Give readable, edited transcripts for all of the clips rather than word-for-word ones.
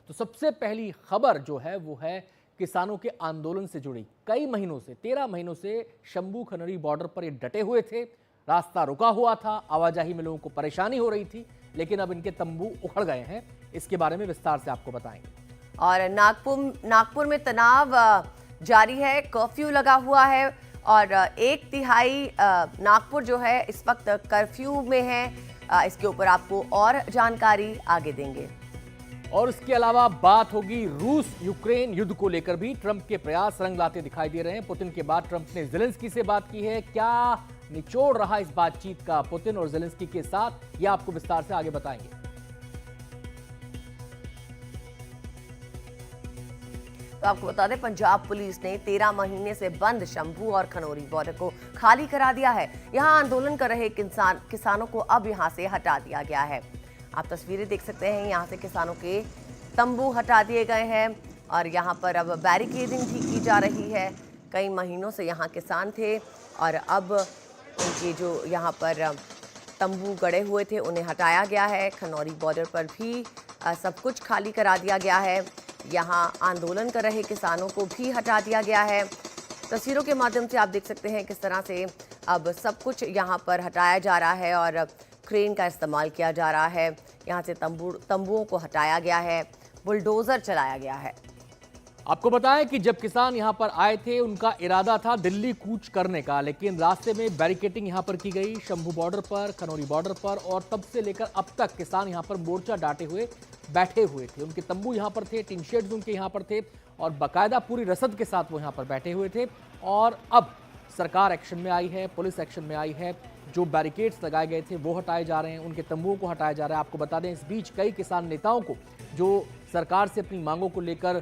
तो सबसे पहली खबर जो है वो है किसानों के आंदोलन से जुड़ी। कई महीनों से 13 महीनों से शंभू खनौरी बॉर्डर पर ये डटे हुए थे। रास्ता रुका हुआ था, आवाजाही में लोगों को परेशानी हो रही थी, लेकिन अब इनके तंबू उखड़ गए हैं। इसके बारे में विस्तार से आपको बताएंगे। और नागपुर में तनाव जारी है, कर्फ्यू लगा हुआ है और 1/3 नागपुर जो है इस वक्त कर्फ्यू में है। इसके ऊपर आपको और जानकारी आगे देंगे। और इसके अलावा बात होगी रूस यूक्रेन युद्ध को लेकर भी। ट्रंप के प्रयास रंग लाते दिखाई दे रहे हैं। पुतिन के बाद ट्रंप ने जेलेंस्की से बात की है। क्या निचोड़ रहा इस बातचीत का पुतिन और जेलेंस्की के साथ, यह आपको विस्तार से आगे बताएंगे। तो आपको बता दें, पंजाब पुलिस ने 13 महीने से बंद शंभू और खनौरी बॉर्डर को खाली करा दिया है। यहां आंदोलन कर रहे किसानों को अब यहां से हटा दिया गया है। आप तस्वीरें देख सकते हैं, यहां से किसानों के तंबू हटा दिए गए हैं और यहां पर अब बैरिकेडिंग भी की जा रही है। कई महीनों से यहां किसान थे और अब उनके जो यहां पर तंबू गड़े हुए थे उन्हें हटाया गया है। खनौरी बॉर्डर पर भी सब कुछ खाली करा दिया गया है। यहाँ आंदोलन कर रहे किसानों को भी हटा दिया गया है। तस्वीरों के माध्यम से आप देख सकते हैं किस तरह से अब सब कुछ यहाँ पर हटाया जा रहा है और क्रेन का इस्तेमाल किया जा रहा है। यहाँ से तंबुओं को हटाया गया है, बुलडोजर चलाया गया है। आपको बताएं कि जब किसान यहां पर आए थे उनका इरादा था दिल्ली कूच करने का, लेकिन रास्ते में बैरिकेडिंग यहां पर की गई शंभू बॉर्डर पर, खनौरी बॉर्डर पर, और तब से लेकर अब तक किसान यहां पर मोर्चा डाटे हुए बैठे हुए थे। उनके तंबू यहां पर थे, टिन शेड्स उनके यहां पर थे और बाकायदा पूरी रसद के साथ वो यहां पर बैठे हुए थे। और अब सरकार एक्शन में आई है, पुलिस एक्शन में आई है। जो बैरिकेड्स लगाए गए थे वो हटाए जा रहे हैं, उनके तंबुओं को हटाया जा रहा है। आपको बता दें, इस बीच कई किसान नेताओं को जो सरकार से अपनी मांगों को लेकर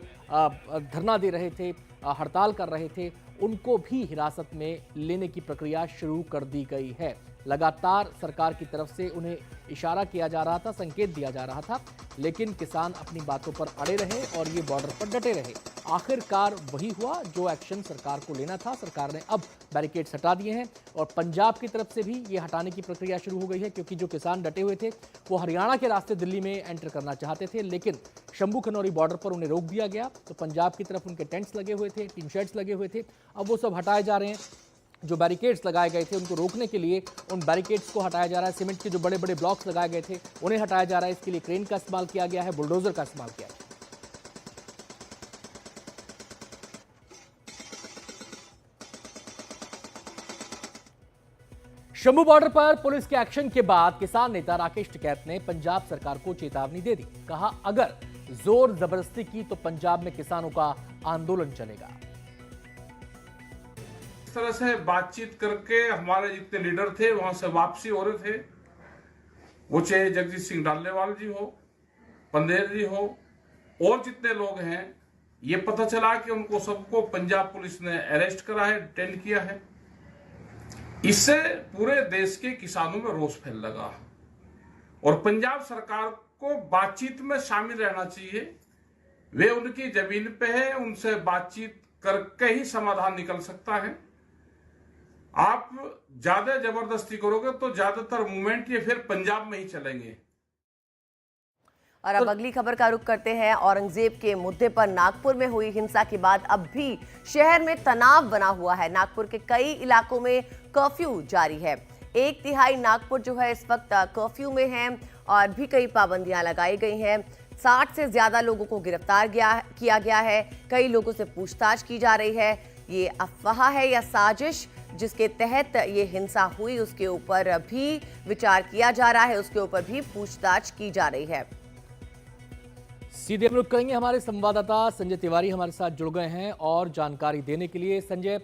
धरना दे रहे थे, हड़ताल कर रहे थे, उनको भी हिरासत में लेने की प्रक्रिया शुरू कर दी गई है। लगातार सरकार की तरफ से उन्हें इशारा किया जा रहा था, संकेत दिया जा रहा था, लेकिन किसान अपनी बातों पर अड़े रहे और ये बॉर्डर पर डटे रहे। आखिरकार वही हुआ जो एक्शन सरकार को लेना था। सरकार ने अब बैरिकेड्स हटा दिए हैं और पंजाब की तरफ से भी ये हटाने की प्रक्रिया शुरू हो गई है, क्योंकि जो किसान डटे हुए थे वो हरियाणा के रास्ते दिल्ली में एंटर करना चाहते थे, लेकिन शंभू खनौरी बॉर्डर पर उन्हें रोक दिया गया। तो पंजाब की तरफ उनके टेंट्स लगे हुए थे, टिन शेड्स लगे हुए थे, अब वो सब हटाए जा रहे हैं। जो बैरिकेड्स लगाए गए थे उनको रोकने के लिए उन बैरिकेड्स को हटाया जा रहा है। सीमेंट के जो बड़े बड़े ब्लॉक्स लगाए गए थे उन्हें हटाया जा रहा है। इसके लिए क्रेन का इस्तेमाल किया गया है, बुलडोजर का इस्तेमाल किया गया। शंभू बॉर्डर पर पुलिस के एक्शन के बाद किसान नेता राकेश टिकैत ने पंजाब सरकार को चेतावनी दे दी। कहा, अगर जोर जबरदस्ती की तो पंजाब में किसानों का आंदोलन चलेगा। इस तरह से बातचीत करके हमारे जितने लीडर थे वहां से वापसी हो रहे थे, वो चाहे जगजीत सिंह डाल्लेवाल जी हो, पंदेर जी हो, और जितने लोग हैं, ये पता चला कि उनको सबको पंजाब पुलिस ने अरेस्ट करा है, डिटेन किया है। इससे पूरे देश के किसानों में रोष फैल लगा और पंजाब सरकार को बातचीत में शामिल रहना चाहिए। वे उनकी जमीन पे है, उनसे बातचीत करके ही समाधान निकल सकता है। आप ज्यादा जबरदस्ती करोगे तो ज्यादातर मूवमेंट ये फिर पंजाब में ही चलेंगे। और अब अगली खबर का रुख करते हैं। औरंगजेब के मुद्दे पर नागपुर में हुई हिंसा के बाद अब भी शहर में तनाव बना हुआ है। नागपुर के कई इलाकों में कर्फ्यू जारी है। 1/3 नागपुर जो है इस वक्त कर्फ्यू में है और भी कई पाबंदियां लगाई गई हैं। 60 से ज्यादा लोगों को गिरफ्तार किया गया है। कई लोगों से पूछताछ की जा रही है। ये अफवाह है या साजिश जिसके तहत ये हिंसा हुई, उसके ऊपर भी विचार किया जा रहा है, उसके ऊपर भी पूछताछ की जा रही है। सीधे रुख करेंगे, हमारे संवाददाता संजय तिवारी हमारे साथ जुड़ गए हैं और जानकारी देने के लिए। संजय,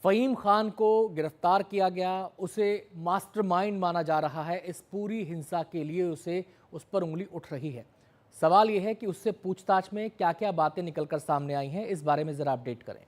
फहीम खान को गिरफ्तार किया गया, उसे मास्टरमाइंड माना जा रहा है। इस पूरी हिंसा के लिए उस पर उंगली उठ रही है। सवाल यह है कि उससे पूछताछ में क्या क्या बातें निकलकर सामने आई हैं, इस बारे में जरा अपडेट करें।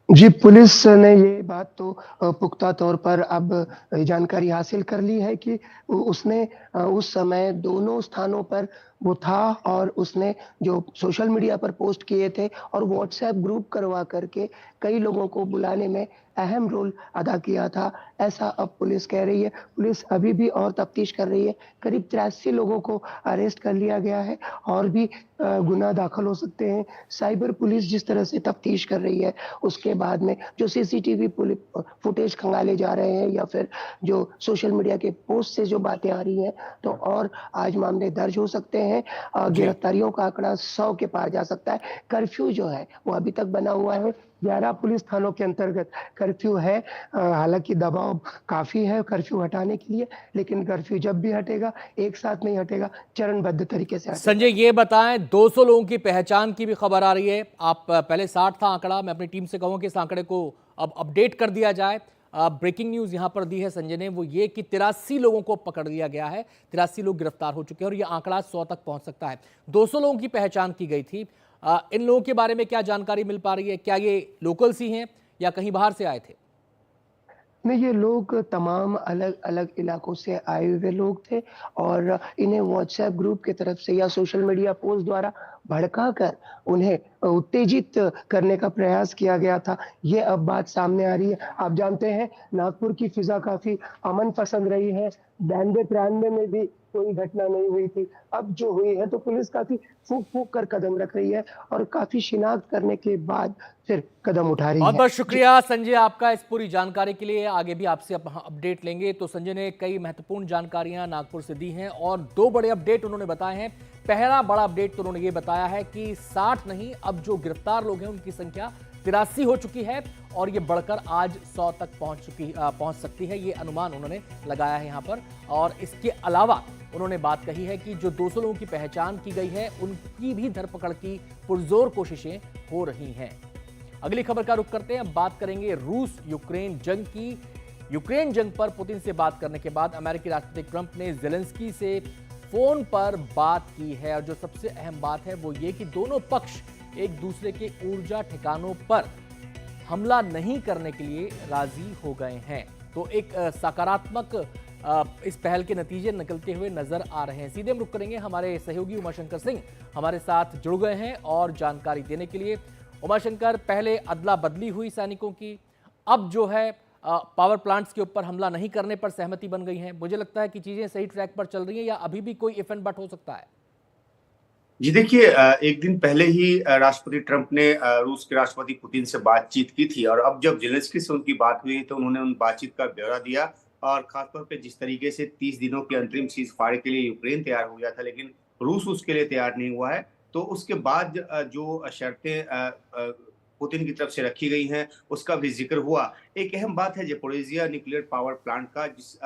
जी, पुलिस ने ये बात तो पुख्ता तौर पर अब जानकारी हासिल कर ली है कि उसने उस समय दोनों स्थानों पर वो था और उसने जो सोशल मीडिया पर पोस्ट किए थे और व्हाट्सएप ग्रुप करवा करके कई लोगों को बुलाने में अहम रोल अदा किया था, ऐसा अब पुलिस कह रही है। पुलिस अभी भी और तफ्तीश कर रही है। करीब 83 लोगों को अरेस्ट कर लिया गया है और भी गुना दाखिल हो सकते हैं। साइबर पुलिस जिस तरह से तफ्तीश कर रही है, उसके बाद में जो सीसीटीवी फुटेज खंगाले जा रहे हैं या फिर जो सोशल मीडिया के पोस्ट से जो बातें आ रही हैं, तो और आज मामले दर्ज हो सकते हैं। जी। गिरफ्तारियों का आंकड़ा 100 के पार जा सकता है। कर्फ्यू जो है वो अभी तक बना हुआ है। 11 पुलिस थानों के अंतर्गत कर्फ्यू है। हालांकि दबाव काफी है कर्फ्यू हटाने के लिए, लेकिन कर्फ्यू जब भी हटेगा एक साथ नहीं हटेगा, चरणबद्ध तरीके से हटेगा। संजय, ये बताएं, 200 लोगों की पहचान की भी खबर आ रही है। आप पहले 60 था आंकड़ा, मैं अपनी टीम से कहूं कि इस आंकड़े को अब अपडेट कर दिया जाए। ब्रेकिंग न्यूज यहां पर दी है संजय ने, वो ये कि 83 लोगों को पकड़ लिया गया है, 83 लोग गिरफ्तार हो चुके हैं और ये आंकड़ा 100 तक पहुंच सकता है। 200 लोगों की पहचान की गई थी। इन लोगों के बारे में क्या जानकारी मिल पा रही है? क्या ये लोकल्स ही हैं या कहीं बाहर से आए थे? नहीं, ये लोग तमाम अलग-अलग इलाकों से आए हुए लोग थे और इन्हें व्हाट्सएप ग्रुप की तरफ से या सोशल मीडिया पोस्ट द्वारा भड़काकर उन्हें उत्तेजित करने का प्रयास किया गया था। ये अब बात सामने आ रही है। आप जानते हैं नागपुर की फिज़ा काफ़ी अमन पसंद रही है। 92-93 में भी कोई घटना नहीं हुई थी। अब जो हुई है तो पुलिस काफ़ी फूँक-फूँक कर कदम रख रही है और काफ़ी शिनाख्त करने के बाद फिर कदम उठा रही है। बहुत बहुत शुक्रिया संजय आपका इस पूरी जानकारी के लिए। आगे भी आपसे अपडेट लेंगे। तो संजय ने कई महत्वपूर्ण जानकारियां नागपुर से दी हैं और 2 बड़े अपडेट उन्होंने बताए हैं। पहला बड़ा अपडेट तो उन्होंने ये बताया है कि 60 नहीं, अब जो गिरफ्तार लोग हैं उनकी संख्या 83 हो चुकी है और ये बढ़कर आज 100 तक पहुंच सकती है, ये अनुमान उन्होंने लगाया है यहाँ पर। और इसके अलावा उन्होंने बात कही है कि जो 200 लोगों की पहचान की गई है उनकी भी धरपकड़ की पुरजोर कोशिशें हो रही हैं। अगली खबर का रुख करते हैं। अब बात करेंगे रूस यूक्रेन जंग की। यूक्रेन जंग पर पुतिन से बात करने के बाद अमेरिकी राष्ट्रपति ट्रंप ने जेलेंस्की से फोन पर बात की है और जो सबसे अहम बात है वो ये कि दोनों पक्ष एक दूसरे के ऊर्जा ठिकानों पर हमला नहीं करने के लिए राजी हो गए हैं। तो एक सकारात्मक इस पहल के नतीजे निकलते हुए नजर आ रहे हैं। सीधे हम रुख करेंगे, हमारे सहयोगी उमाशंकर सिंह हमारे साथ जुड़ गए हैं और जानकारी देने के लिए। उमाशंकर, पहले अदला बदली हुई सैनिकों की, अब जो है पावर प्लांट्स के ऊपर हमला नहीं करने पर सहमति बन गई है। मुझे लगता है कि चीजें सही ट्रैक पर चल रही हैं या अभी भी कोई इफ एंड बट हो सकता है? जी देखिए, एक दिन पहले ही राष्ट्रपति ट्रंप ने रूस के राष्ट्रपति पुतिन से बातचीत की थी और अब जब जेलेंस्की से उनकी बात हुई तो उन्होंने उन बातचीत का ब्यौरा दिया और खासतौर पे जिस तरीके से 30 दिनों की अंतरिम सीज फायर के लिए यूक्रेन तैयार हो गया था लेकिन रूस उसके लिए तैयार नहीं हुआ है, तो उसके बाद जो शर्तें पुतिन की तरफ से रखी गई हैं उसका भी जिक्र हुआ। एक अहम बात है जेपोरिजिया न्यूक्लियर पावर प्लांट का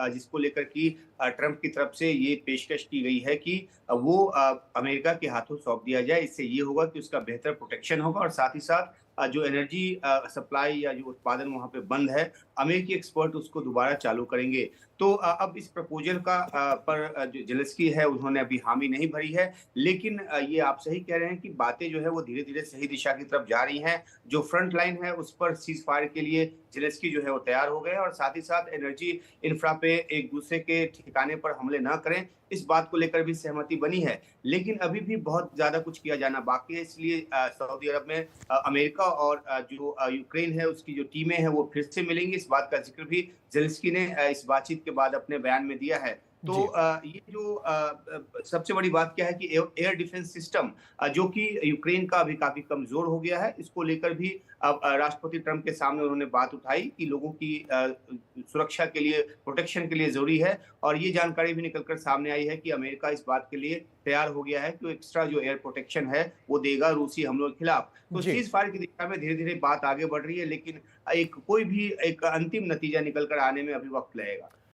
जिसको लेकर कि ट्रंप की तरफ से ये पेशकश की गई है कि वो अमेरिका के हाथों सौंप दिया जाए। इससे ये होगा कि उसका बेहतर प्रोटेक्शन होगा और साथ ही साथ जो एनर्जी सप्लाई या जो उत्पादन वहां पे बंद है, अमेरिकी एक्सपर्ट उसको दोबारा चालू करेंगे। तो अब इस प्रपोजल का पर जो जेलेंस्की है उन्होंने अभी हामी नहीं भरी है, लेकिन ये आप सही कह रहे हैं कि बातें जो है वो धीरे धीरे सही दिशा की तरफ जा रही हैं। जो फ्रंट लाइन है उस पर सीज फायर के लिए जेलेंस्की जो है वो तैयार हो गए और साथ ही साथ एनर्जी इंफ्रा पे एक दूसरे के ठिकाने पर हमले न करें, इस बात को लेकर भी सहमति बनी है। लेकिन अभी भी बहुत ज्यादा कुछ किया जाना बाकी है, इसलिए सऊदी अरब में अमेरिका और जो यूक्रेन है उसकी जो टीमें हैं वो फिर से मिलेंगी। इस बात का जिक्र भी जेलेंस्की ने इस बातचीत के बाद अपने बयान में दिया है। तो ये जो सबसे बड़ी बात क्या है कि एयर डिफेंस सिस्टम जो कि यूक्रेन का अभी काफी कमजोर हो गया है, इसको लेकर भी राष्ट्रपति ट्रंप के सामने उन्होंने बात उठाई कि लोगों की सुरक्षा के लिए, प्रोटेक्शन के लिए जरूरी है। और ये जानकारी भी निकलकर सामने आई है कि अमेरिका इस बात के लिए तैयार हो गया है कि एक्स्ट्रा जो एयर प्रोटेक्शन है वो देगा रूसी हमलों के खिलाफ। तो सीज फायर की दिशा में धीरे धीरे बात आगे बढ़ रही है, लेकिन कोई भी एक अंतिम नतीजा निकल कर आने में अभी वक्त लगेगा।